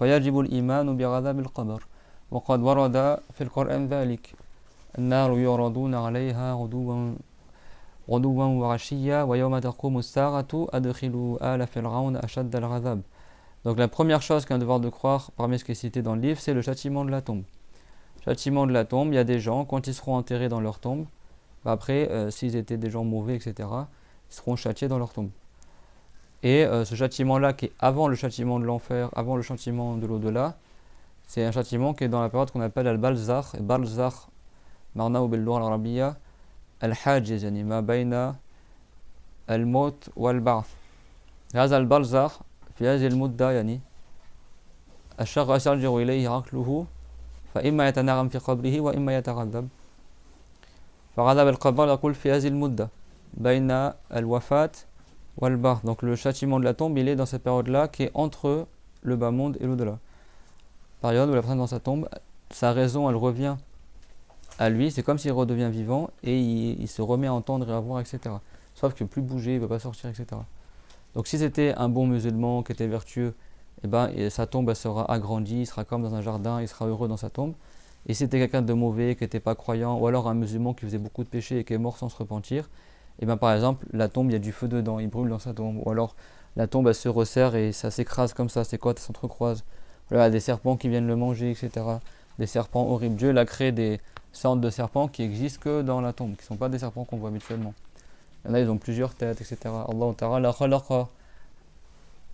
فيجب الإيمان بعذاب القبر وقد ورد في القرآن ذلك النار يعرضون عليها غدوا وعشيا ويوم تقوم الساعة أدخلوا آل فرعون أشد العذاب. Donc la première chose qu'un devoir de croire parmi ce qui est cité dans le livre, c'est le châtiment de la tombe. Châtiment de la tombe, il y a des gens, quand ils seront enterrés dans leur tombe, après, s'ils étaient des gens mauvais, etc., ils seront châtiés dans leur tombe. Et ce châtiment-là, qui est avant le châtiment de l'enfer, avant le châtiment de l'au-delà, c'est un châtiment qui est dans la période qu'on appelle al-Balzakh. Balzakh, marna ou bil-lugha al-arabiyya, al-hajiz, yani ma bayna al-maut wal-ba'th. هذا البرزخ في هذه المدة يعني الشخص يرجع إليه عقله فإما يتنعم في قبره وإما يتعذب. فعذاب القبر يقول في هذه المدة بين الوفاة والبعث. Donc le châtiment de la tombe, il est dans cette période-là qui est entre le bas monde et l'au-delà. Période où la personne dans sa tombe, sa raison elle revient à lui, c'est comme s'il redevient vivant et il se remet à entendre et à voir, etc. Sauf qu'il ne peut plus bouger, il ne peut pas sortir, etc. Donc si c'était un bon musulman qui était vertueux, eh ben, sa tombe elle sera agrandie, il sera comme dans un jardin, il sera heureux dans sa tombe. Et si c'était quelqu'un de mauvais, qui n'était pas croyant, ou alors un musulman qui faisait beaucoup de péchés et qui est mort sans se repentir, et ben par exemple, la tombe, il y a du feu dedans, il brûle dans sa tombe. Ou alors, la tombe, elle se resserre et ça s'écrase comme ça, ses côtes s'entrecroisent. Voilà, des serpents qui viennent le manger, etc. Des serpents horribles. Dieu, il a créé des sortes de serpents qui existent que dans la tombe, qui ne sont pas des serpents qu'on voit habituellement. Il y en a, ils ont plusieurs têtes, etc. Allah Ta'ala khalaqa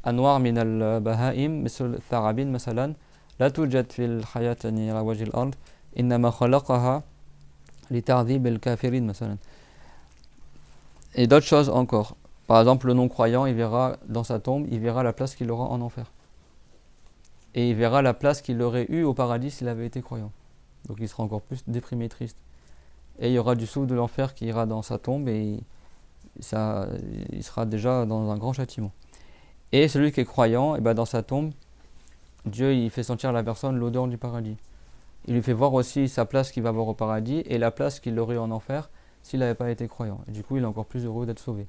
anwar min al-baha'im, misl al-tharabin, masalan. لا توجد في الحياة على وجه الأرض إنما خلقها لتعذيب الكافرين مثلا. Et d'autres choses encore. Par exemple, le non-croyant, il verra dans sa tombe, il verra la place qu'il aura en enfer. Et il verra la place qu'il aurait eue au paradis s'il avait été croyant. Donc il sera encore plus déprimé et triste. Et il y aura du souffle de l'enfer qui ira dans sa tombe et il sera déjà dans un grand châtiment. Et celui qui est croyant, et ben dans sa tombe, Dieu il fait sentir à la personne l'odeur du paradis. Il lui fait voir aussi sa place qu'il va avoir au paradis et la place qu'il aurait en enfer s'il n'avait pas été croyant. Et du coup, il est encore plus heureux d'être sauvé.